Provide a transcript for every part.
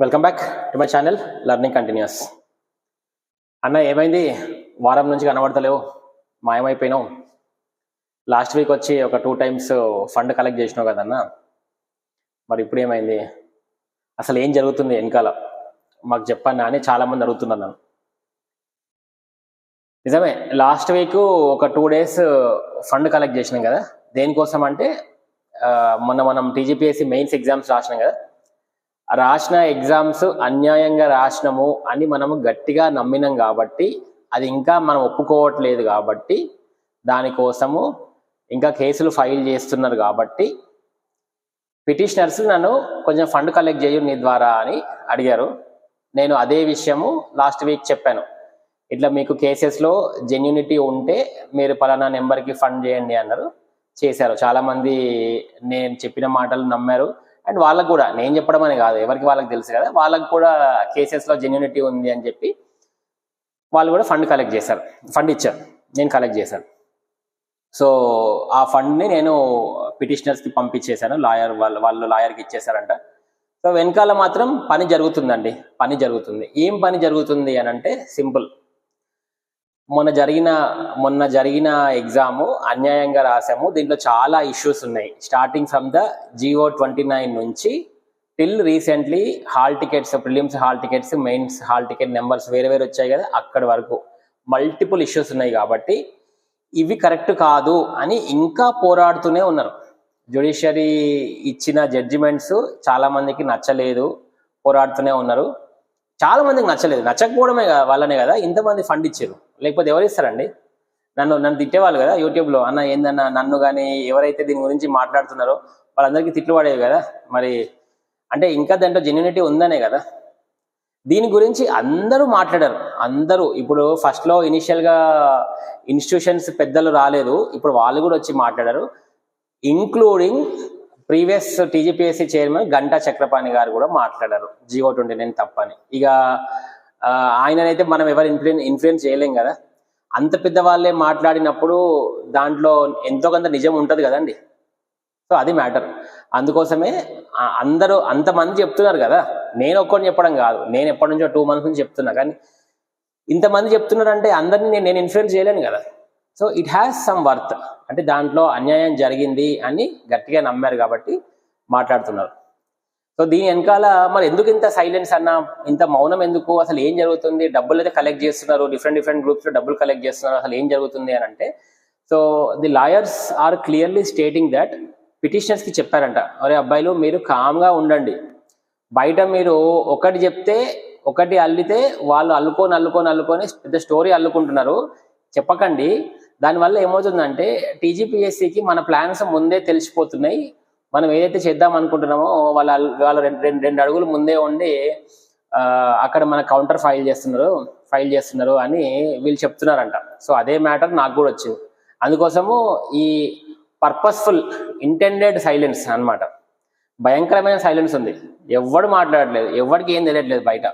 Welcome back to my channel learning continuous. అన్న ఏమైంది? వారం నుంచి కనబడతలేవు, మాయమైపోయినావు. లాస్ట్ వీక్ వచ్చి ఒక 2 times ఫండ్ కలెక్ట్ చేసినావు కదన్న, మరి ఇప్పుడు ఏమైంది? అసలు ఏం జరుగుతుంది వెనకాల మాకు చెప్పన్నా అని చాలామంది అడుగుతున్నారు నన్ను. నిజమే, లాస్ట్ వీక్ ఒక 2 days ఫండ్ కలెక్ట్ చేసినాం కదా. దేనికోసం అంటే మొన్న మనం టీజీపీఎస్సీ మెయిన్స్ ఎగ్జామ్స్ రాసినాం కదా. రాసిన ఎగ్జామ్స్ అన్యాయంగా రాసినాము అని మనము గట్టిగా నమ్మినాం కాబట్టి, అది ఇంకా మనం ఒప్పుకోవట్లేదు కాబట్టి, దానికోసము ఇంకా కేసులు ఫైల్ చేస్తున్నారు కాబట్టి పిటిషనర్స్ నన్ను కొంచెం ఫండ్ కలెక్ట్ చేయు నీ ద్వారా అని అడిగారు. నేను అదే విషయము లాస్ట్ వీక్ చెప్పాను. ఇట్లా మీకు కేసెస్లో జెన్యూనిటీ ఉంటే మీరు పలానా నెంబర్కి ఫండ్ చేయండి అన్నారు. చేశారు. చాలామంది నేను చెప్పిన మాటలు నమ్మారు. అండ్ వాళ్ళకు కూడా, నేను చెప్పడం అని కాదు, ఎవరికి వాళ్ళకి తెలుసు కదా, వాళ్ళకు కూడా కేసెస్లో జెన్యూనిటీ ఉంది అని చెప్పి వాళ్ళు కూడా ఫండ్ కలెక్ట్ చేశారు, ఫండ్ ఇచ్చారు, నేను కలెక్ట్ చేశాను. సో ఆ ఫండ్ని నేను పిటిషనర్స్కి పంపించేశాను. వాళ్ళు లాయర్కి ఇచ్చేశారంట. సో వెనకాల మాత్రం పని జరుగుతుందండి, పని జరుగుతుంది. ఏం పని జరుగుతుంది అని అంటే సింపుల్. మొన్న జరిగిన ఎగ్జాము అన్యాయంగా రాసాము. దీంట్లో చాలా ఇష్యూస్ ఉన్నాయి. స్టార్టింగ్ ఫ్రమ్ ద GO 29 నుంచి till recently hall tickets, prelims hall tickets, mains hall ticket numbers వేరే వచ్చాయి కదా, అక్కడి వరకు మల్టిపుల్ ఇష్యూస్ ఉన్నాయి. కాబట్టి ఇవి కరెక్ట్ కాదు అని ఇంకా పోరాడుతూనే ఉన్నారు. జ్యుడిషియరీ ఇచ్చిన జడ్జిమెంట్స్ చాలా మందికి నచ్చలేదు, పోరాడుతూనే ఉన్నారు. చాలా మందికి నచ్చలేదు, నచ్చకపోవడమే వాళ్ళనే కదా ఇంతమంది ఫండ్ ఇచ్చారు. లేకపోతే ఎవరు ఇస్తారండి? నన్ను తిట్టేవాళ్ళు కదా యూట్యూబ్లో, అన్న ఏందన్నా నన్ను కానీ ఎవరైతే దీని గురించి మాట్లాడుతున్నారో వాళ్ళందరికీ తిట్లు పడేవి కదా. మరి అంటే ఇంకా దాంట్లో జెన్యూనిటీ ఉందనే కదా. దీని గురించి అందరూ మాట్లాడారు. అందరూ ఇప్పుడు ఫస్ట్లో ఇనిషియల్గా ఇన్స్టిట్యూషన్స్ పెద్దలు రాలేదు, ఇప్పుడు వాళ్ళు కూడా వచ్చి మాట్లాడారు. Including previous TGPSC chairman Ganta Chakrapani గారు కూడా మాట్లాడారు GO 29 తప్పని. ఇక ఆయననైతే మనం ఎవరు ఇన్ఫ్లుయెన్స్ చేయలేం కదా. అంత పెద్ద వాళ్ళే మాట్లాడినప్పుడు దాంట్లో ఎంతో కొంత నిజం ఉంటుంది కదండి. సో అది మ్యాటర్. అందుకోసమే అందరూ అంతమంది చెప్తున్నారు కదా. నేను ఒక్కడిని చెప్పడం కాదు, నేను ఎప్పటి నుంచో 2 months నుంచి చెప్తున్నా. కానీ ఇంతమంది చెప్తున్నారంటే అందరినీ నేను ఇన్ఫ్లుయెన్స్ చేయలేను కదా. So it has some worth. అంటే దాంట్లో అన్యాయం జరిగింది అని గట్టిగా నమ్మారు కాబట్టి మాట్లాడుతున్నారు. సో దీని వెనకాల మరి ఎందుకు ఇంత సైలెన్స్ అన్న, ఇంత మౌనం ఎందుకు? అసలు ఏం జరుగుతుంది? డబ్బులు అయితే కలెక్ట్ చేస్తున్నారు, డిఫరెంట్ గ్రూప్స్లో డబ్బులు కలెక్ట్ చేస్తున్నారు. అసలు ఏం జరుగుతుంది అని అంటే, so the lawyers are clearly stating that పిటిషనర్స్కి చెప్పారంట, అరే అబ్బాయిలు మీరు కామ్గా ఉండండి, బయట మీరు ఒకటి చెప్తే ఒకటి అల్లితే వాళ్ళు అల్లుకొని పెద్ద స్టోరీ అల్లుకుంటున్నారు, చెప్పకండి. దానివల్ల ఏమవుతుందంటే టీజీపీఎస్సీకి మన ప్లాన్స్ ముందే తెలిసిపోతున్నాయి. మనం ఏదైతే చేద్దాం అనుకుంటున్నామో వాళ్ళు రెండు అడుగులు ముందే ఉండి అక్కడ మన కౌంటర్ ఫైల్ చేస్తున్నారు అని వీళ్ళు చెప్తున్నారంట. సో అదే మ్యాటర్ నాకు కూడా వచ్చింది. అందుకోసము ఈ పర్పస్ఫుల్ ఇంటెండెడ్ సైలెన్స్ అన్నమాట. భయంకరమైన సైలెన్స్ ఉంది. ఎవడు మాట్లాడలేదు, ఎవరికి ఏం తెలియట్లేదు బయట.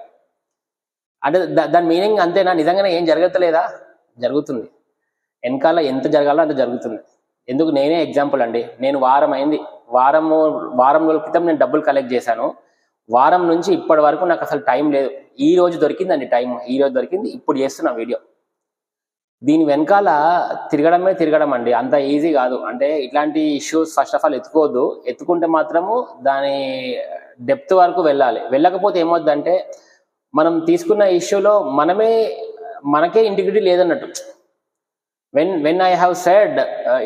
అంటే దాని మీనింగ్ అంతేనా? నిజంగానే ఏం జరగట్లేదా? జరుగుతుంది. వెనకాల ఎంత జరగాలో అంత జరుగుతుంది. ఎందుకు? నేనే ఎగ్జాంపుల్ అండి. నేను వారం రోజుల క్రితం నేను డబ్బులు కలెక్ట్ చేశాను. వారం నుంచి ఇప్పటి వరకు నాకు అసలు టైం లేదు. ఈ రోజు దొరికిందండి టైం, ఈ రోజు దొరికింది, ఇప్పుడు చేస్తున్నా వీడియో. దీని వెనకాల తిరగడం అండి, అంత ఈజీ కాదు. అంటే ఇట్లాంటి ఇష్యూస్ ఫస్ట్ ఆఫ్ ఆల్ ఎత్తుకోవద్దు. ఎత్తుకుంటే మాత్రము దాని డెప్త్ వరకు వెళ్ళాలి. వెళ్ళకపోతే ఏమవుద్దంటే మనం తీసుకున్న ఇష్యూలో మనకే ఇంటిగ్రిటీ లేదన్నట్టు. when I have said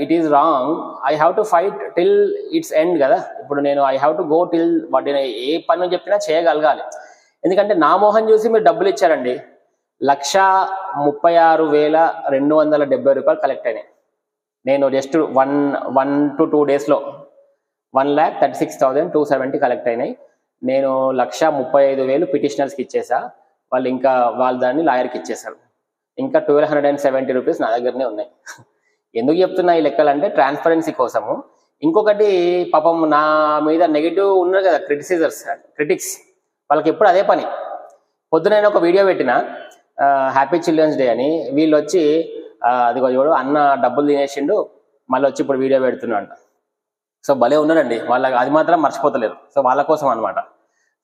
it is wrong, I have to fight till its end కదా. ఇప్పుడు నేను I have to go till ఏ పని చెప్పినా చేయగలగాలి. ఎందుకంటే నా మోహన్ చూసి మీరు డబ్బులు ఇచ్చారండి. 136,270 రూపాయలు కలెక్ట్ అయినాయి. నేను జస్ట్ 1 to 2 daysలో 1,36,270 కలెక్ట్ అయినాయి. నేను 135,000 పిటిషనర్స్కి ఇచ్చేసా. వాళ్ళు దాన్ని లాయర్కి ఇచ్చేశారు. ఇంకా 1,270 రూపీస్ నా దగ్గరనే ఉన్నాయి. ఎందుకు చెప్తున్నా ఈ లెక్కలు అంటే ట్రాన్స్పరెన్సీ కోసము. ఇంకొకటి, పాపం నా మీద నెగిటివ్ ఉన్నారు కదా క్రిటిక్స్, వాళ్ళకి ఎప్పుడు అదే పని. పొద్దున నేను ఒక వీడియో పెట్టిన హ్యాపీ చిల్డ్రన్స్ డే అని, వీళ్ళు వచ్చి అది చూడు అన్న డబ్బులు తినేసిండు, మళ్ళీ వచ్చి ఇప్పుడు వీడియో పెడుతున్నా అంట. సో భలే ఉన్నారండి వాళ్ళకి, అది మాత్రం మర్చిపోతలేరు. సో వాళ్ళ కోసం అనమాట.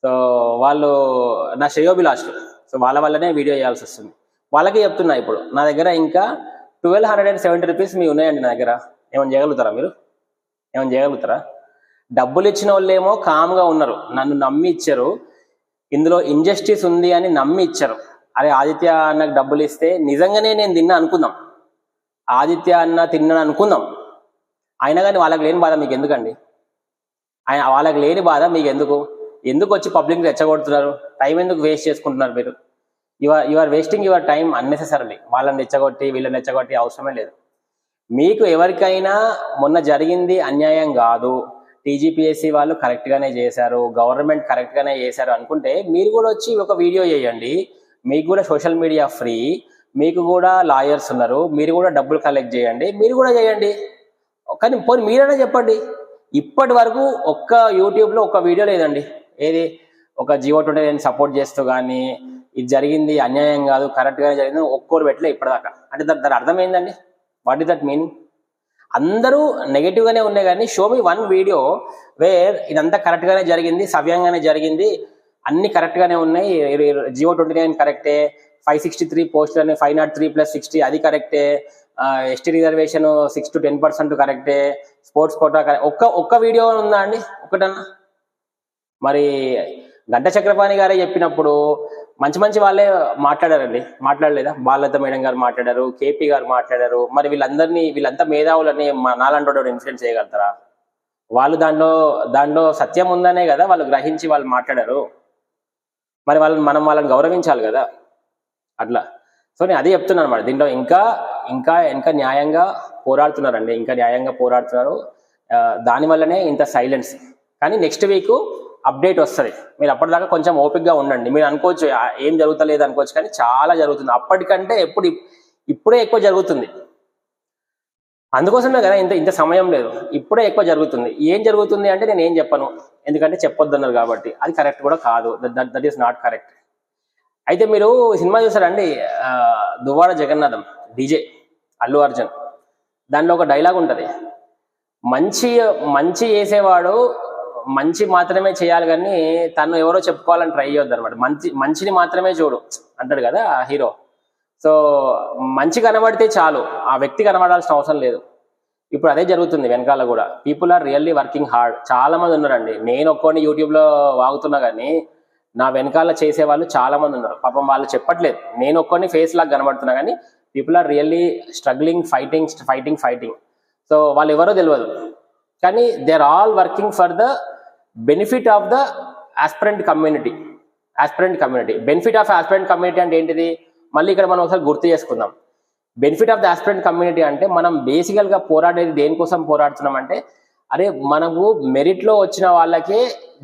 సో వాళ్ళు నా శ్రేయోభిలాషులు. సో వాళ్ళ వల్లనే వీడియో చేయాల్సి వస్తుంది. వాళ్ళకి చెప్తున్నా, ఇప్పుడు నా దగ్గర ఇంకా 1270 రూపీస్ మీ ఉన్నాయండి నా దగ్గర. ఏమైనా చేయగలుగుతారా మీరు? ఏమైనా చేయగలుగుతారా? డబ్బులు ఇచ్చిన వాళ్ళు ఏమో కామ్గా ఉన్నారు, నన్ను నమ్మి ఇచ్చారు, ఇందులో ఇంజస్టిస్ ఉంది అని నమ్మి ఇచ్చారు. అరే ఆదిత్య అన్నకు డబ్బులు ఇస్తే నిజంగానే నేను తిన్నా అనుకుందాం, ఆదిత్య అన్న తిన్నాను అనుకుందాం, అయినా కానీ వాళ్ళకి లేని బాధ మీకు ఎందుకండి? వాళ్ళకి లేని బాధ మీకు ఎందుకు? ఎందుకు వచ్చి పబ్లిక్ రెచ్చగొడుతున్నారు? టైం ఎందుకు వేస్ట్ చేసుకుంటున్నారు మీరు? You are wasting your time unnecessarily. వాళ్ళని రెచ్చగొట్టి వీళ్ళని రెచ్చగొట్టి అవసరమే లేదు. మీకు ఎవరికైనా మొన్న జరిగింది అన్యాయం కాదు, టీజీపీఎస్సీ వాళ్ళు కరెక్ట్గానే చేశారు, గవర్నమెంట్ కరెక్ట్గానే చేశారు అనుకుంటే మీరు కూడా వచ్చి ఒక వీడియో చేయండి. మీకు కూడా సోషల్ మీడియా ఫ్రీ, మీకు కూడా లాయర్స్ ఉన్నారు, మీరు కూడా డబ్బులు కలెక్ట్ చేయండి, మీరు కూడా చేయండి. కానీ పోనీ మీరైనా చెప్పండి. ఇప్పటి వరకు ఒక్క యూట్యూబ్లో ఒక్క వీడియో లేదండి. ఏది ఒక జియో 29 సపోర్ట్ చేస్తూ కానీ ఇది జరిగింది అన్యాయం కాదు కరెక్ట్గానే జరిగింది ఒక్కోరు పెట్టలే ఇప్పటిదాకా. అంటే దాని అర్థం ఏంటండి? What is that meaning? అందరూ నెగిటివ్గానే ఉన్నాయి, కానీ show me one video where ఇదంతా కరెక్ట్గానే జరిగింది, సవ్యంగానే జరిగింది, అన్ని కరెక్ట్గానే ఉన్నాయి, జియో 29 కరెక్టే, 563 పోస్టులని 503+60 అది కరెక్టే, ఎస్టీ రిజర్వేషన్ 6 to 10% కరెక్టే, స్పోర్ట్స్ కోటా కరెక్ట్. ఒక్క వీడియో ఉందా అండి ఒకటన్నా? మరి గంట చక్రపాణి గారే చెప్పినప్పుడు మంచి వాళ్ళే మాట్లాడారండి, మాట్లాడలేదా? బాలలత మేడం గారు మాట్లాడారు, కేపీ గారు మాట్లాడారు. మరి వీళ్ళంతా మేధావులని నాలంటోడు ఇన్ఫ్లుయెన్స్ చేయగలుగుతారా? వాళ్ళు దాంట్లో సత్యం ఉందనే కదా వాళ్ళు గ్రహించి వాళ్ళు మాట్లాడారు. మరి వాళ్ళని గౌరవించాలి కదా అట్లా. సో నేను అదే చెప్తున్నాను అన్నమాట. దీంట్లో ఇంకా న్యాయంగా పోరాడుతున్నారండి, ఇంకా న్యాయంగా పోరాడుతున్నారు. దానివల్లనే ఇంత సైలెన్స్. కానీ నెక్స్ట్ వీక్ అప్డేట్ వస్తుంది, మీరు అప్పటిదాకా కొంచెం ఓపికగా ఉండండి. మీరు అనుకోవచ్చు ఏం జరుగుతలేదు అనుకోవచ్చు, కానీ చాలా జరుగుతుంది. అప్పటికంటే ఇప్పుడే ఎక్కువ జరుగుతుంది. అందుకోసమే కదా ఇంత సమయం లేదు, ఇప్పుడే ఎక్కువ జరుగుతుంది. ఏం జరుగుతుంది అంటే నేను ఏం చెప్పను, ఎందుకంటే చెప్పొద్దన్నారు కాబట్టి. అది కరెక్ట్ కూడా కాదు, దట్ ఈస్ నాట్ కరెక్ట్. అయితే మీరు సినిమా చూసారండి, దువ్వాడ జగన్నాథం, డీజే అల్లు అర్జున్. దానిలో ఒక డైలాగ్ ఉంటుంది, మంచి చేసేవాడు మంచి మాత్రమే చేయాలి, కానీ తను ఎవరో చెప్పుకోవాలని ట్రై చేయొద్దు అనమాట. మంచిని మాత్రమే చూడు అంటాడు కదా హీరో. సో మంచి కనబడితే చాలు, ఆ వ్యక్తి కనబడాల్సిన అవసరం లేదు. ఇప్పుడు అదే జరుగుతుంది వెనకాల కూడా. People are really working hard. చాలా మంది ఉన్నారండి. నేను ఒక్కొని యూట్యూబ్లో వాగుతున్నా కానీ నా వెనకాల చేసేవాళ్ళు చాలా మంది ఉన్నారు. పాపం వాళ్ళు చెప్పట్లేదు, నేను ఒక్కొని ఫేస్ లాగా కనబడుతున్నా, కానీ people are really struggling, fighting. So వాళ్ళు ఎవరో తెలియదు, కానీ they are all working for the benefit of the aspirant community. Benefit of aspirant community అంటే ఏంటిది? మళ్ళీ ఇక్కడ మనం ఒకసారి గుర్తు చేసుకుందాం. Benefit of the aspirant community అంటే మనం బేసికల్గా పోరాడేది దేనికోసం పోరాడుతున్నాం అంటే, అరే మనకు మెరిట్లో వచ్చిన వాళ్ళకే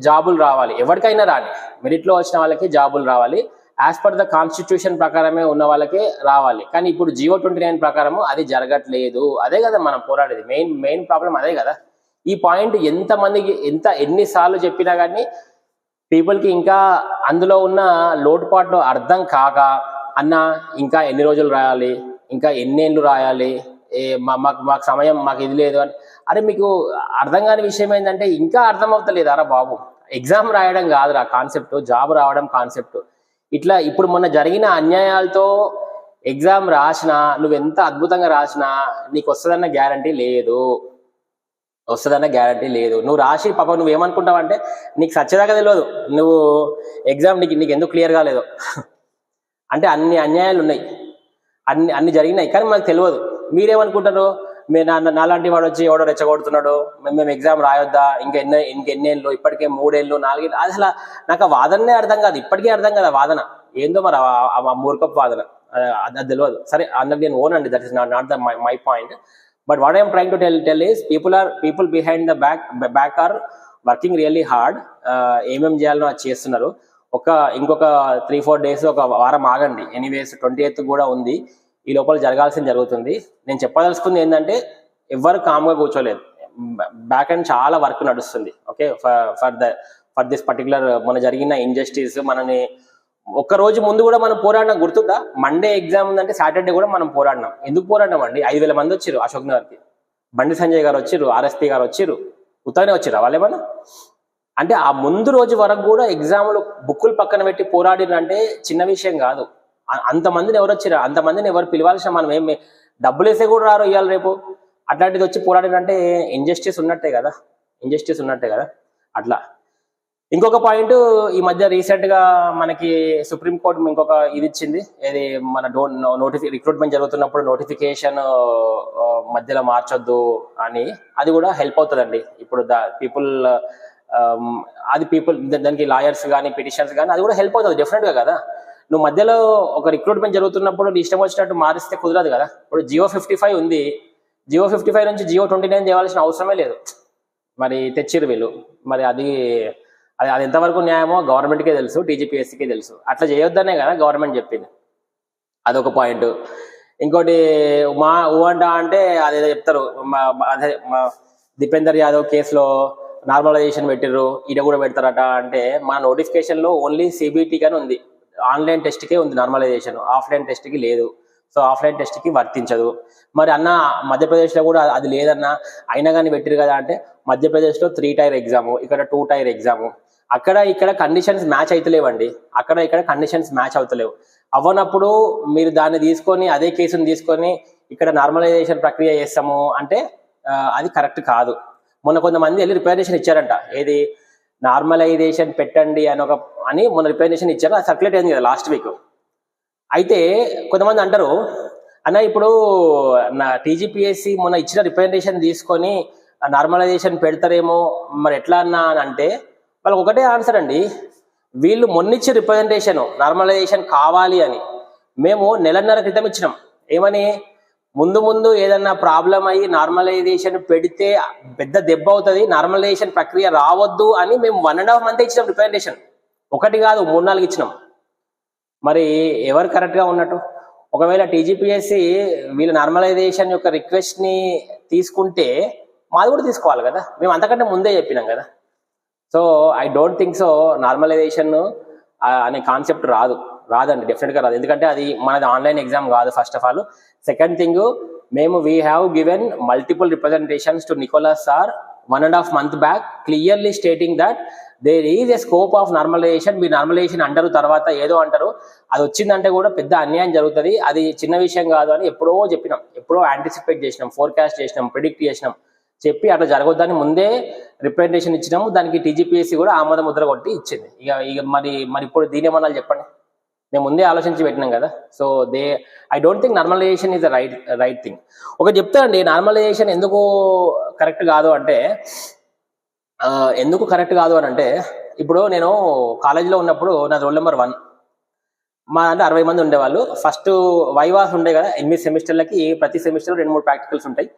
జాబులు రావాలి, ఎవరికైనా రాని, మెరిట్లో వచ్చిన వాళ్ళకే జాబులు రావాలి, యాజ్ పర్ ద కాన్స్టిట్యూషన్ ప్రకారమే ఉన్న వాళ్ళకే రావాలి. కానీ ఇప్పుడు జియో 29 ప్రకారము అది జరగట్లేదు. అదే కదా మనం పోరాడేది, మెయిన్ ప్రాబ్లం అదే కదా. ఈ పాయింట్ ఎన్నిసార్లు చెప్పినా కానీ పీపుల్కి ఇంకా అందులో ఉన్న లోటుపాట్లు అర్థం కాక, అన్న ఇంకా ఎన్ని రోజులు రాయాలి, ఇంకా ఎన్నేళ్ళు రాయాలి, మాకు సమయం, మాకు ఇది లేదు అని. అరే మీకు అర్థం కాని విషయం ఏంటంటే ఇంకా అర్థం అవుతలేదు. అరా బాబు, ఎగ్జామ్ రాయడం కాదురా కాన్సెప్ట్, జాబ్ రావడం కాన్సెప్ట్. ఇట్లా ఇప్పుడు మొన్న జరిగిన అన్యాయాలతో ఎగ్జామ్ రాసినా, నువ్వు ఎంత అద్భుతంగా రాసినా నీకు వస్తుందన్న గ్యారంటీ లేదు. నువ్వు రాసి పాప నువ్వేమనుకుంటావు అంటే నీకు సచ్చేదాకా తెలియదు నువ్వు ఎగ్జామ్ నీకు ఎందుకు క్లియర్ కాలేదు అంటే అన్ని అన్యాయాలు ఉన్నాయి, అన్ని జరిగినాయి, కానీ మనకు తెలియదు. మీరేమనుకుంటారు, నాలాంటి వాడు వచ్చి ఎవడో రెచ్చగొడుతున్నాడు, మేము ఎగ్జామ్ రాయొద్దా, ఇంకెన్నేళ్ళు, ఇప్పటికే 3 ఏళ్ళు 4 ఏళ్ళు. అసలు నాకు ఆ వాదననే అర్థం కాదు, ఇప్పటికే అర్థం కాదు ఆ వాదన ఏందో. మరి ఆ మూర్ఖపు వాదన అది తెలియదు. సరే, అందుకు నేను ఓన్ అండి, that is not the my point. But what I'm trying to tell is people behind the back or working really hard. ఏమేమి చేయాలో అది చేస్తున్నారు. ఇంకొక 3-4 డేస్, ఒక వారం ఆగండి. ఎనీవేస్ 28th కూడా ఉంది, ఈ లోపల జరగాల్సింది జరుగుతుంది. నేను చెప్పదలుచుకుంది ఏంటంటే ఎవరు కామ్గా కూర్చోలేదు, బ్యాక్ అండ్ చాలా వర్క్ నడుస్తుంది. ఓకే, ఫర్ దిస్ పర్టికులర్ మన జరిగిన ఇంజస్టిస్. మనని ఒక్కరోజు ముందు కూడా మనం పోరాడినాం, గుర్తుందా? మండే ఎగ్జామ్ ఉందంటే సాటర్డే కూడా మనం పోరాడినాం. ఎందుకు పోరాడినాం అండి? 5,000 మంది వచ్చారు అశోక్ నగర్కి. బండి సంజయ్ గారు వచ్చారు, ఆర్ఎస్పీ గారు వచ్చారు, ఉత్తగానే వచ్చారు వాళ్ళేమన్నా. అంటే ఆ ముందు రోజు వరకు కూడా ఎగ్జామ్లు బుక్కులు పక్కన పెట్టి పోరాడినంటే చిన్న విషయం కాదు. అంతమందిని ఎవరు వచ్చారు, అంతమందిని ఎవరు పిలవాల్సిన మనం ఏమి డబ్బులు వేసే కూడా రారు ఇవాళ రేపు. అట్లాంటిది వచ్చి పోరాడినంటే ఇంజస్టిస్ ఉన్నట్టే కదా. అట్లా ఇంకొక పాయింట్, ఈ మధ్య రీసెంట్ గా మనకి సుప్రీంకోర్టు ఇంకొక ఇది ఇచ్చింది, ఏది మన రిక్రూట్మెంట్ జరుగుతున్నప్పుడు నోటిఫికేషన్ మధ్యలో మార్చొద్దు అని. అది కూడా హెల్ప్ అవుతుందండి. ఇప్పుడు పీపుల్ దానికి లాయర్స్ కానీ పిటిషన్స్ కానీ అది కూడా హెల్ప్ అవుతుంది డెఫినెట్ గా కదా. నువ్వు మధ్యలో ఒక రిక్రూట్మెంట్ జరుగుతున్నప్పుడు నీ ఇష్టం వచ్చినట్టు మారిస్తే కుదరదు కదా. ఇప్పుడు జియో 55 ఉంది, జియో 55 నుంచి జియో 29 తేవాల్సిన అవసరమే లేదు. మరి తెచ్చిరు వీళ్ళు. మరి అది ఎంతవరకు న్యాయమో గవర్నమెంట్కే తెలుసు, టీజీపీఎస్సీకే తెలుసు. అట్లా చేయొద్దనే కదా గవర్నమెంట్ చెప్పింది. అదొక పాయింట్. ఇంకోటి ఊంట అంటే అదేదో చెప్తారు, అదే దీపేందర్ యాదవ్ కేసులో నార్మలైజేషన్ పెట్టిర్రు, ఈడ కూడా పెడతారట. అంటే మా నోటిఫికేషన్ లో ఓన్లీ సిబిటి గానే ఉంది, ఆన్లైన్ టెస్ట్కే ఉంది నార్మలైజేషన్, ఆఫ్లైన్ టెస్ట్కి లేదు. సో ఆఫ్లైన్ టెస్ట్కి వర్తించదు. మరి అన్న మధ్యప్రదేశ్లో కూడా అది లేదన్నా, అయినా కానీ పెట్టిరు కదా అంటే, మధ్యప్రదేశ్లో 3 టైర్ ఎగ్జాము, ఇక్కడ 2 టైర్ ఎగ్జాము. అక్కడ ఇక్కడ కండిషన్స్ మ్యాచ్ అవుతలేవండి, అక్కడ ఇక్కడ కండిషన్స్ మ్యాచ్ అవుతలేవు. అవ్వనప్పుడు మీరు దాన్ని తీసుకొని, అదే కేసుని తీసుకొని ఇక్కడ నార్మలైజేషన్ ప్రక్రియ చేస్తాము అంటే అది కరెక్ట్ కాదు. మొన్న కొంతమంది వెళ్ళి రిప్రజెంటేషన్ ఇచ్చారంట, ఏది నార్మలైజేషన్ పెట్టండి అని మొన్న రిప్రజెంటేషన్ ఇచ్చారు. అది సర్క్యులేట్ అయింది కదా లాస్ట్ వీక్. అయితే కొంతమంది అంటారు, అన్న ఇప్పుడు నా టీజీపీఎస్సీ మొన్న ఇచ్చిన రిప్రజెంటేషన్ తీసుకొని నార్మలైజేషన్ పెడతారేమో, మరి ఎట్లా అన్నా అని అంటే, వాళ్ళకి ఒకటే ఆన్సర్ అండి. వీళ్ళు మొన్నిచ్చి రిప్రజెంటేషన్ నార్మలైజేషన్ కావాలి అని మేము నెలన్నర క్రితం ఇచ్చినాం. ఏమని, ముందు ఏదన్నా ప్రాబ్లం అయ్యి నార్మలైజేషన్ పెడితే పెద్ద దెబ్బ అవుతుంది, నార్మలైజేషన్ ప్రక్రియ రావద్దు అని మేము 1.5 month ఇచ్చినాం రిప్రజెంటేషన్. ఒకటి కాదు, 3-4 ఇచ్చినాం. మరి ఎవరు కరెక్ట్గా ఉన్నట్టు? ఒకవేళ టీజీపీఎస్సీ వీళ్ళ నార్మలైజేషన్ యొక్క రిక్వెస్ట్ని తీసుకుంటే మాది కూడా తీసుకోవాలి కదా. మేము అంతకంటే ముందే చెప్పినాం కదా. So I don't think so normalisation అనే కాన్సెప్ట్ రాదండి, డెఫినెట్గా రాదు. ఎందుకంటే అది మనది ఆన్లైన్ ఎగ్జామ్ కాదు first of all. Second thing, we have given multiple representations to Nicholas sir 1.5 month back, clearly stating that there is a scope of normalisation. మీరు normalisation అంటారు, తర్వాత ఏదో అంటారు, అది వచ్చిందంటే కూడా పెద్ద అన్యాయం జరుగుతుంది, అది చిన్న విషయం కాదు అని ఎప్పుడో చెప్పినాం, ఎప్పుడో యాంటిసిపేట్ చేసినాం, ఫోర్కాస్ట్ చేసినాం, ప్రిడిక్ట్ చేసినాం, చెప్పి అట్లా జరగొద్దని ముందే రిప్రజెంటేషన్ ఇచ్చినాము. దానికి టీజీపీఎస్సీ కూడా ఆమోద ముద్ర కొట్టి ఇచ్చింది. ఇక మరి ఇప్పుడు దీని ఏమన్నా చెప్పండి, మేము ముందే ఆలోచించి పెట్టినాం కదా. So I don't think normalisation is the right thing. ఒకటి చెప్తా అండి, నార్మలైజేషన్ ఎందుకు కరెక్ట్ కాదు అంటే ఇప్పుడు నేను కాలేజీలో ఉన్నప్పుడు నా రోల్ నెంబర్ 1, మా అంటే 60 మంది ఉండేవాళ్ళు. ఫస్ట్ వైవాస్ ఉండే కదా, 8 సెమిస్టర్లకి ప్రతి సెమిస్టర్ 2-3 ప్రాక్టికల్స్ ఉంటాయి,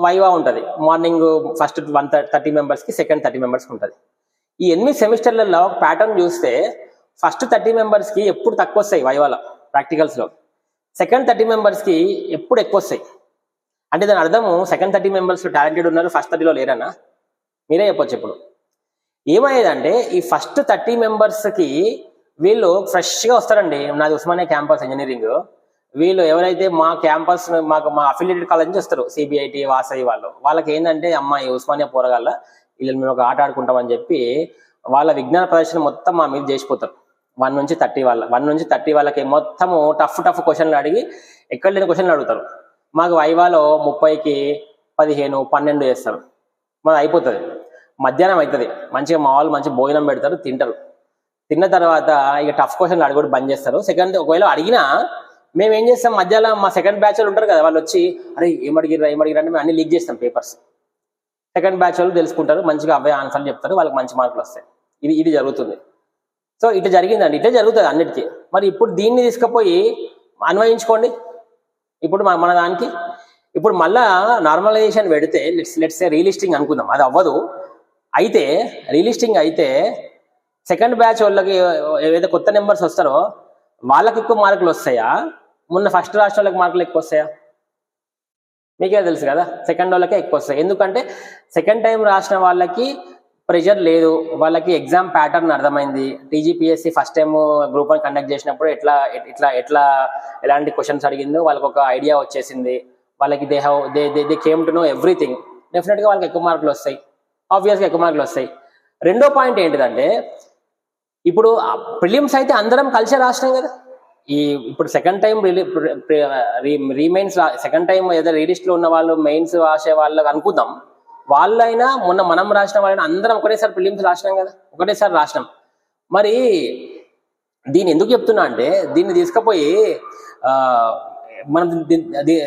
వైవా ఉంటుంది. మార్నింగ్ ఫస్ట్ 30 మెంబర్స్కి, సెకండ్ 30 మెంబర్స్కి ఉంటుంది. ఈ 8 సెమిస్టర్లలో ఒక ప్యాటర్న్ చూస్తే ఫస్ట్ 30 మెంబర్స్కి ఎప్పుడు తక్కువ వస్తాయి వైవాలో, ప్రాక్టికల్స్లో. సెకండ్ 30 మెంబర్స్కి ఎప్పుడు ఎక్కువ వస్తాయి. అంటే దాని అర్థము సెకండ్ 30 మెంబర్స్లో టాలెంటెడ్ ఉన్నారు, ఫస్ట్ 30లో లేరన్నా. మీరే చెప్పొచ్చు. ఇప్పుడు ఏమయ్యేదంటే ఈ ఫస్ట్ 30 మెంబర్స్కి వీళ్ళు ఫ్రెష్గా వస్తారండి. నాది ఉస్మానియా క్యాంపస్ ఇంజనీరింగ్. వీళ్ళు ఎవరైతే మా క్యాంపస్ మా అఫిలియేటెడ్ కాలేజ్ నుంచి వస్తారు, సిబిఐటి, వాసవి వాళ్ళకి ఏంటంటే, అమ్మాయి ఉస్మానియా పోరగాళ్ళ వీళ్ళు మేము ఒక ఆట ఆడుకుంటామని చెప్పి వాళ్ళ విజ్ఞాన ప్రదర్శన మొత్తం మా మీద చేసిపోతారు. 1 నుంచి 30 వాళ్ళకి మొత్తము టఫ్ క్వశ్చన్లు అడిగి ఎక్కడ లేని క్వశ్చన్లు అడుగుతారు. మాకు వైవాలో 30కి 15, 12 చేస్తారు. మాది అయిపోతుంది, మధ్యాహ్నం అవుతుంది. మంచిగా మా వాళ్ళు మంచి భోజనం పెడతారు, తింటారు. తిన్న తర్వాత ఇక టఫ్ క్వశ్చన్లు అడగడం బంద్ చేస్తారు. సెకండ్ ఒకవేళ అడిగినా మేము ఏం చేస్తాం, మధ్యాహ్నం మా సెకండ్ బ్యాచ్ వాళ్ళు ఉంటారు కదా, వాళ్ళు వచ్చి అరే ఏమడిగిరా అంటే మేము అన్ని లీక్ చేస్తాం పేపర్స్. సెకండ్ బ్యాచ్ వాళ్ళు తెలుసుకుంటారు, మంచిగా అవే ఆన్సర్లు చెప్తారు, వాళ్ళకి మంచి మార్కులు వస్తాయి. ఇది జరుగుతుంది. సో ఇట్లా జరిగిందండి, ఇట్లా జరుగుతుంది అన్నిటికీ. మరి ఇప్పుడు దీన్ని తీసుకుపోయి అన్వయించుకోండి. ఇప్పుడు మన దానికి ఇప్పుడు మళ్ళా నార్మలైజేషన్ పెడితే లెట్స్ సే రీలిస్టింగ్ అనుకుందాం, అది అవ్వదు. అయితే రీలిస్టింగ్ అయితే సెకండ్ బ్యాచ్ వాళ్ళకి ఏదైతే కొత్త నెంబర్స్ వస్తారో వాళ్ళకి ఎక్కువ మార్కులు వస్తాయా, మొన్న ఫస్ట్ రాష్ట్ర వాళ్ళకి మార్కులు ఎక్కువ వస్తాయా? మీకే తెలుసు కదా, సెకండ్ వాళ్ళకే ఎక్కువ వస్తాయి. ఎందుకంటే సెకండ్ టైం రాసిన వాళ్ళకి ప్రెషర్ లేదు, వాళ్ళకి ఎగ్జామ్ ప్యాటర్న్ అర్థమైంది. TGPSC first time group 1 conduct చేసినప్పుడు ఎలాంటి క్వశ్చన్స్ అడిగిందో వాళ్ళకి ఒక ఐడియా వచ్చేసింది. వాళ్ళకి they came to know everything. డెఫినెట్గా వాళ్ళకి ఎక్కువ మార్కులు వస్తాయి, ఆబ్వియస్గా ఎక్కువ మార్కులు వస్తాయి. రెండో పాయింట్ ఏంటిదంటే, ఇప్పుడు ప్రిలిమ్స్ అయితే అందరం కలిసే రాసినాం కదా. ఇప్పుడు సెకండ్ టైం రీమెయిన్స్ సెకండ్ టైం ఏదో రీలిస్ట్ లో ఉన్న వాళ్ళు మెయిన్స్ రాసే వాళ్ళకి అనుకుందాం, వాళ్ళైనా మొన్న మనం రాసిన వాళ్ళైనా అందరం ఒకటేసారి ప్రిలిమ్స్ రాసినాం కదా, ఒకటేసారి రాసినాం. మరి దీన్ని ఎందుకు చెప్తున్నా అంటే, దీన్ని తీసుకుపోయి మనం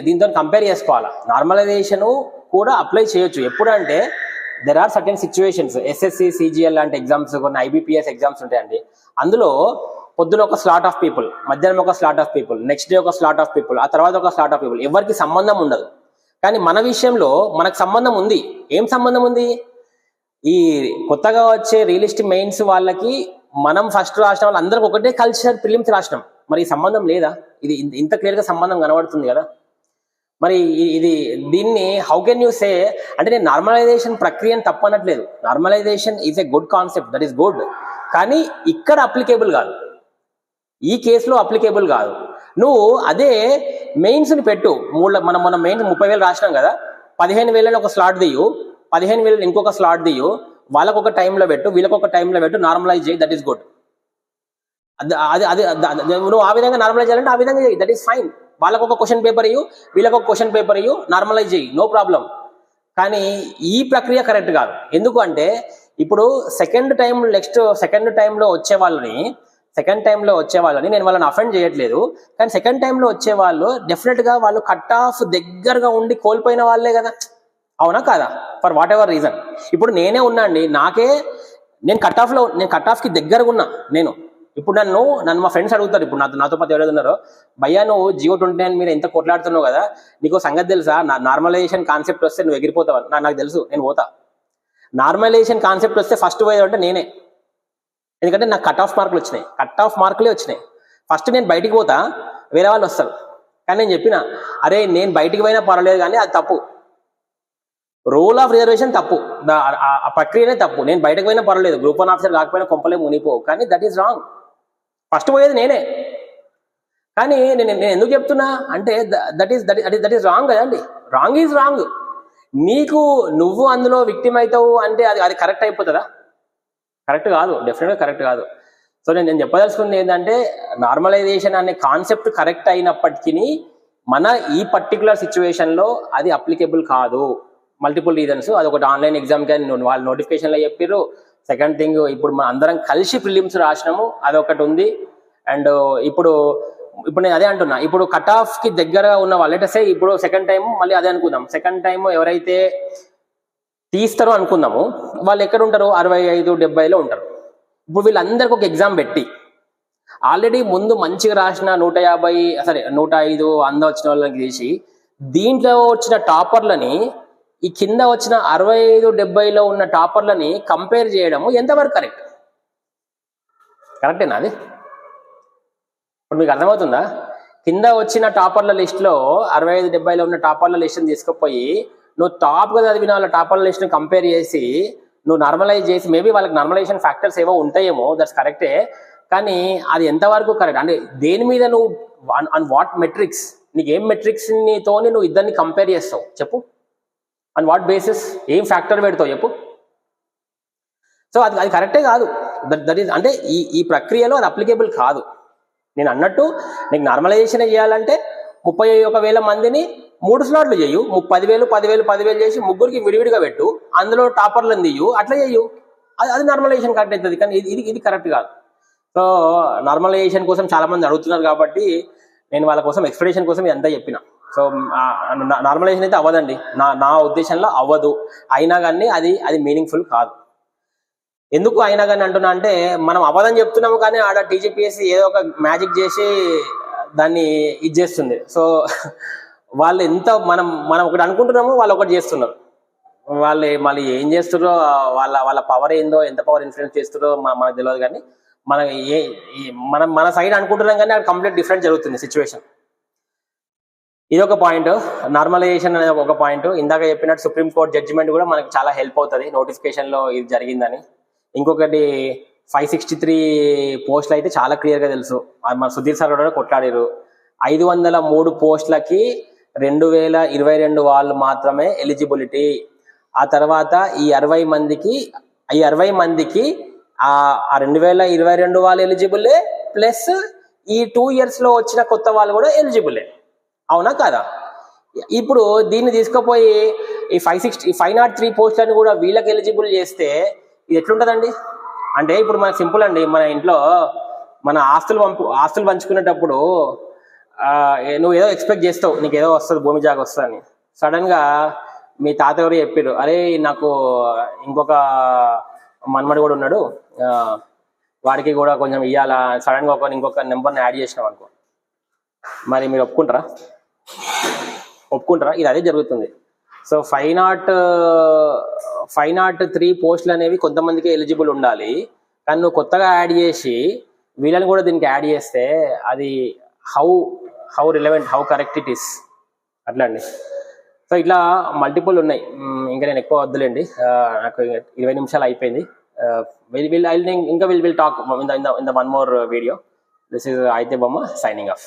దీంతో కంపేర్ చేసుకోవాలా. నార్మలైజేషన్ కూడా అప్లై చేయొచ్చు. ఎప్పుడంటే there are certain situations, SSC CGL లాంటి ఎగ్జామ్స్, కొన్ని ఐబిపిఎస్ ఎగ్జామ్స్ ఉంటాయండి. అందులో పొద్దున ఒక స్లాట్ ఆఫ్ పీపుల్, మధ్యాహ్నం ఒక slot of people, next day ఒక స్లాట్ ఆఫ్ పీపుల్, ఆ తర్వాత ఒక స్లాట్ ఆఫ్ పీపుల్, ఎవరికి సంబంధం ఉండదు. కానీ మన విషయంలో మనకు సంబంధం ఉంది. ఏం సంబంధం ఉంది? ఈ కొత్తగా వచ్చే రియలిస్ట్ మెయిన్స్ వాళ్ళకి మనం ఫస్ట్ రాసిన వాళ్ళు అందరికి ఒకటే కల్చర్ ప్రిలిమ్స్ రాసినాం. మరి ఈ సంబంధం లేదా? ఇది ఇంత క్లియర్గా సంబంధం కనబడుతుంది కదా. మరి దీన్ని హౌ కెన్ యూ సే అంటే, నేను నార్మలైజేషన్ ప్రక్రియను తప్పనట్లేదు. Normalization is a good concept, that is good. కానీ ఇక్కడ అప్లికేబుల్ కాదు, ఈ కేసులో అప్లికేబుల్ కాదు. నువ్వు అదే మెయిన్స్ని పెట్టు. మనం మెయిన్స్ 30,000 రాసినాం కదా, 15,000 ఒక స్లాట్ దియ్యు, 15,000 ఇంకొక స్లాట్ దియ్యు, వాళ్ళకు ఒక టైంలో పెట్టు, వీళ్ళకి ఒక టైంలో పెట్టు, నార్మలైజ్ చేయి, దట్ ఈస్ గుడ్. నువ్వు ఆ విధంగా నార్మలైజ్ చేయాలంటే ఆ విధంగా చేయి, దట్ ఈస్ ఫైన్. వాళ్ళకు ఒక క్వశ్చన్ పేపర్ ఇయ్యు, వీళ్ళకి ఒక క్వశ్చన్ పేపర్ ఇయ్యు, నార్మలైజ్ చేయి, నో ప్రాబ్లం. కానీ ఈ ప్రక్రియ కరెక్ట్ కాదు. ఎందుకు అంటే, ఇప్పుడు సెకండ్ టైంలో వచ్చే వాళ్ళని నేను వాళ్ళని అఫెండ్ చేయట్లేదు. కానీ సెకండ్ టైంలో వచ్చే వాళ్ళు డెఫినెట్గా వాళ్ళు కట్ ఆఫ్ దగ్గరగా ఉండి కోల్పోయిన వాళ్ళే కదా, అవునా కాదా? For what ever reason. ఇప్పుడు నేనే ఉన్నా అండి, నేను కట్ ఆఫ్కి దగ్గరగా ఉన్నా. ఇప్పుడు నన్ను మా ఫ్రెండ్స్ అడుగుతారు, ఇప్పుడు నాతో పాటు ఎవరైతే ఉన్నారో, భయ్యా నువ్వు జియో 29 మీద ఎంత కొట్లాడుతున్నావు కదా, నీకు సంగతి తెలుసా, నార్మలైజేషన్ కాన్సెప్ట్ వస్తే నువ్వు ఎగిరిపోతావు. నాకు తెలుసు, నేను పోతా. నార్మలైజేషన్ కాన్సెప్ట్ వస్తే ఫస్ట్ పోయేదంటే నేనే. ఎందుకంటే నాకు కట్ ఆఫ్ మార్కులే వచ్చినాయి. ఫస్ట్ నేను బయటికి పోతా, వేరే వాళ్ళు వస్తారు. కానీ నేను చెప్పిన, అరే నేను బయటికి పోయినా పర్వాలేదు, కానీ అది తప్పు. రూల్ ఆఫ్ రిజర్వేషన్ తప్పు, ఆ ప్రక్రియనే తప్పు. నేను బయటకు పోయినా పర్వాలేదు, గ్రూప్ 1 ఆఫీసర్ కాకపోయినా కొంపలే మునిపోవు, కానీ దట్ ఈస్ రాంగ్. ఫస్ట్ పోయేది నేనే. కానీ నేను ఎందుకు చెప్తున్నా అంటే, దట్ ఈస్ రాంగ్ కదండి. Wrong is wrong. నువ్వు అందులో విక్టిమ్ అవుతావు అంటే అది కరెక్ట్ అయిపోతుందా? కరెక్ట్ కాదు, డెఫినెట్గా కరెక్ట్ కాదు. సో నేను చెప్పదలుచుకుంది ఏంటంటే, నార్మలైజేషన్ అనే కాన్సెప్ట్ కరెక్ట్ అయినప్పటికీ మన ఈ పర్టికులర్ సిచ్యువేషన్లో అది అప్లికేబుల్ కాదు. Multiple reasons. అదొకటి, ఆన్లైన్ ఎగ్జామ్ కానీ వాళ్ళు నోటిఫికేషన్లో చెప్పారు. సెకండ్ థింగ్, ఇప్పుడు మనం అందరం కలిసి ప్రిలిమ్స్ రాసినాము, అదొకటి ఉంది. అండ్ ఇప్పుడు నేను అదే అంటున్నా, ఇప్పుడు కట్ ఆఫ్కి దగ్గరగా ఉన్న వాళ్ళు అంటే ఇప్పుడు సెకండ్ టైం మళ్ళీ అదే అనుకుందాం, సెకండ్ టైం ఎవరైతే తీస్తారో అనుకుందాము, వాళ్ళు ఎక్కడ ఉంటారు? 65-70లో ఉంటారు. ఇప్పుడు వీళ్ళందరికీ ఒక ఎగ్జామ్ పెట్టి ఆల్రెడీ ముందు మంచిగా రాసిన 105 వచ్చిన వాళ్ళకి తీసి, దీంట్లో వచ్చిన టాపర్లని ఈ కింద వచ్చిన 65-70లో ఉన్న టాపర్లని కంపేర్ చేయడము ఎంతవరకు కరెక్టేనా? అది ఇప్పుడు మీకు అర్థమవుతుందా? కింద వచ్చిన టాపర్ల లిస్టులో 65-70లో ఉన్న టాపర్ల లిస్టుని తీసుకుపోయి నువ్వు టాప్గా చదివిన వాళ్ళ టాపర్ల లిస్టుని కంపేర్ చేసి నువ్వు నార్మలైజ్ చేసి, మేబీ వాళ్ళకి నార్మలైజేషన్ ఫ్యాక్టర్స్ ఏవో ఉంటాయేమో, దట్స్ కరెక్టే. కానీ అది ఎంతవరకు కరెక్ట్ అంటే, దేని మీద నువ్వు ఆన్ వాట్ మెట్రిక్స్, నీకు ఏం మెట్రిక్స్తోని నువ్వు ఇద్దరిని కంపేర్ చేస్తావు చెప్పు? ఆన్ వాట్ బేసిస్, ఏం ఫ్యాక్టర్ పెడతావు చెప్పు? సో అది కరెక్టే కాదు. దట్ ఈస్ అంటే ఈ ప్రక్రియలో అది అప్లికేబుల్ కాదు. నేను అన్నట్టు నీకు నార్మలైజేషన్ చేయాలంటే 31,000 మందిని 3 స్లాట్లు చేయు, 10,000 చేసి ముగ్గురికి విడివిడిగా పెట్టు, అందులో టాపర్లను తీయు, అట్లా చేయు, అది నార్మలైజేషన్ కరెక్ట్ అవుతుంది. కానీ ఇది కరెక్ట్ కాదు. సో నార్మలైజేషన్ కోసం చాలా మంది అడుగుతున్నారు కాబట్టి నేను వాళ్ళ కోసం ఎక్స్ప్లెనేషన్ కోసం ఇదంతా చెప్పిన. సో నార్మలైజేషన్ అయితే అవ్వదండి, నా ఉద్దేశంలో అవ్వదు. అయినా కానీ అది మీనింగ్ఫుల్ కాదు. ఎందుకు అయినా కానీ అంటున్నా అంటే, మనం అవ్వదని చెప్తున్నాము కానీ ఆడ టీజీపీఎస్సీ ఏదో ఒక మ్యాజిక్ చేసి దాన్ని ఇది చేస్తుంది. సో వాళ్ళు ఎంత మనం ఒకటి అనుకుంటున్నామో వాళ్ళు ఒకటి చేస్తున్నారు. వాళ్ళు మళ్ళీ ఏం చేస్తున్నారో, వాళ్ళ పవర్ ఏందో, ఎంత పవర్ ఇన్ఫ్లుయెన్స్ చేస్తున్నారో మనకు తెలియదు. కానీ మన సైడ్ అనుకుంటున్నాం కానీ అది కంప్లీట్ డిఫరెంట్ జరుగుతుంది సిచ్యువేషన్. ఇది ఒక పాయింట్. నార్మలైజేషన్ అనేది ఒక పాయింట్. ఇందాక చెప్పినట్టు సుప్రీంకోర్టు జడ్జిమెంట్ కూడా మనకి చాలా హెల్ప్ అవుతుంది నోటిఫికేషన్లో ఇది జరిగిందని. ఇంకొకటి 563 పోస్టులు అయితే చాలా క్లియర్గా తెలుసు. మన సుధీర్ సార్ కూడా కొట్లాడారు. 503 పోస్టులకి 2022 వాళ్ళు మాత్రమే ఎలిజిబిలిటీ. ఆ తర్వాత ఈ 60 మందికి ఈ 60 మందికి ఆ 2022 వాళ్ళు ఎలిజిబులే, ప్లస్ ఈ 2 years లో వచ్చిన కొత్త వాళ్ళు కూడా ఎలిజిబులే, అవునా కాదా? ఇప్పుడు దీన్ని తీసుకుపోయి ఈ 503 పోస్టులను కూడా వీళ్ళకి ఎలిజిబుల్ చేస్తే ఇది ఎట్లుంటుందండి? అంటే ఇప్పుడు మనకు సింపుల్ అండి, మన ఇంట్లో మన ఆస్తులు పంచుకునేటప్పుడు నువ్వు ఏదో ఎక్స్పెక్ట్ చేస్తావు, నీకు ఏదో వస్తుంది, భూమి జాగా వస్తుంది అని. సడన్గా మీ తాత ఎవరు చెప్పారు, అరే నాకు ఇంకొక మన్మడు కూడా ఉన్నాడు, వాడికి కూడా కొంచెం ఇవ్వాలా, సడన్గా ఇంకొక నెంబర్ని యాడ్ చేసినాం అనుకో, మరి మీరు ఒప్పుకుంటారా? ఇది అదే జరుగుతుంది. సో 503 పోస్టులు అనేవి కొంతమందికి ఎలిజిబుల్ ఉండాలి, కానీ నువ్వు కొత్తగా యాడ్ చేసి వీళ్ళని కూడా దీనికి యాడ్ చేస్తే అది how relevant, how correct it is, అట్లా అండి. సో ఇట్లా మల్టిపుల్ ఉన్నాయి. ఇంకా నేను ఎక్కువ వద్దులేండి, నాకు 20 నిమిషాలు అయిపోయింది. Will talk in the one more video. This is అయితే బొమ్మ సైనింగ్ ఆఫ్.